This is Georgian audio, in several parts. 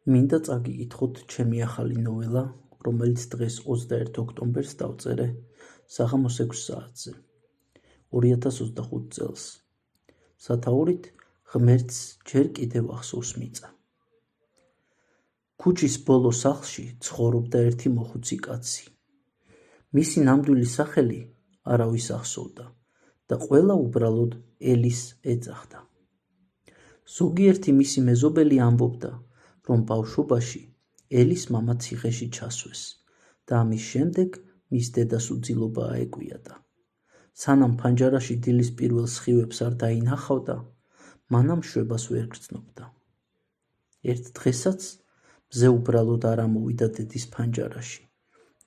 მინდა წაგიკითხოთ ჩემი ახალი ნოველა, რომელიც დღეს 21 ოქტომბერს დავწერე საღამოს 6 საათზე, 2025 წელს. სათაურით ღმერთს ჯერ კიდევ ახსოვს მიწა. ქუჩის ბოლო სახლში ცხოვრობდა ერთი მოხუცი კაცი. მისი ნამდვილი სახელი არავის ახსოვდა და ყველა უბრალოდ ელის ეძახდა. ზოგიერთი მისი მეზობელი ამბობდა, რომ ბავშვობაში ელის მამა ციხეში ჩასვეს და ამის შემდეგ მის დედას უძილობა აეგვიადა. სანამ ფანჯარაში დილის პირველ სხივებს არ დაინახავდა, მანამ შვებას ვერ გრძნობდა. ერთ დღესაც მზე უბრალოდ არ ამოვიდა დედის ფანჯარაში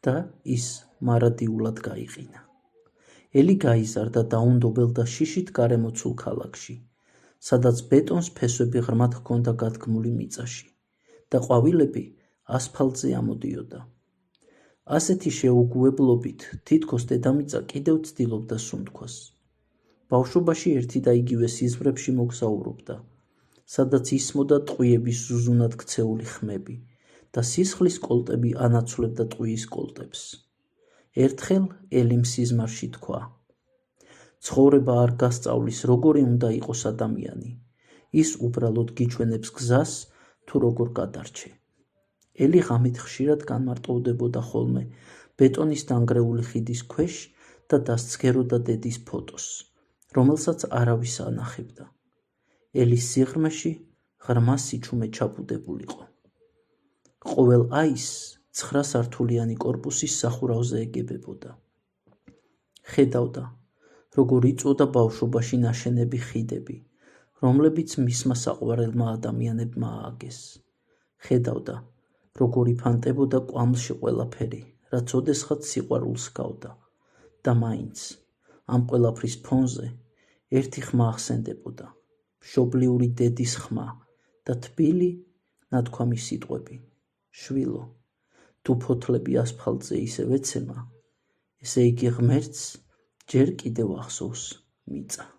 და ის მარადიულად გაიყინა. ელი გაიზარდა დაუნდობელ და შიშით გარემოცულ ქალაქში, სადაც ბეტონს ფესვები ღრმად ჰქონდა გადგმული მიწაში და ყვავილები ასფალტზე ამოდიოდა. ასეთი შეუგუებლობით თითქოს დედამიწა კიდევ ცდილობდა სუნთქვას. ბავშვობაში ერთი და იგივე სიზმრებში მოგზაურობდა, სადაც ისმოდა ტყვიების ზუზუნად ქცეული ხმები და სისხლის კოლტები ანაცვლებდა ტყვიის კოლტებს. ერთხელ ელიმ სიზმარში თქვა: ცხოვრება არ გასწავლის, როგორი უნდა იყოს ადამიანი. ის უბრალოდ გიჩვენებს გზას, თუ როგორ გადარჩე. ელი ღამით ხშირად განმარტოვდებოდა ხოლმე ბეტონის დანგრეული ხიდის ქვეშ და დასცქეროდა დედის ფოტოს, რომელსაც არავის ანახებდა. ელის სიღრმეში ღრმა სიჩუმე ჩაბუდებულიყო. ყოველ აის 9 სართულიანი კორპუსის სახურავზე ეგებებოდა. ხედავდა, როგორ იწვოდა ბავშვობაში ნაშენები ხიდები, რომლებიც მისმა საყვარელმა ადამიანებმა ააგეს. ხედავდა, როგორ იფანტებოდა კვამლში ყველაფერი, რაც ოდესღაც სიყვარულს ჰგავდა და მაინც ამ ყველაფრის ფონზე ერთი ხმა ახსენდებოდა, მშობლიური დედის ხმა და თბილი, ნათქვამი სიტყვები: შვილო, თუ ფოთლები ასფალტზე ისევ ეცემა, ესე იგი ღმერთს ჯერ კიდევ ახსოვს მიწა.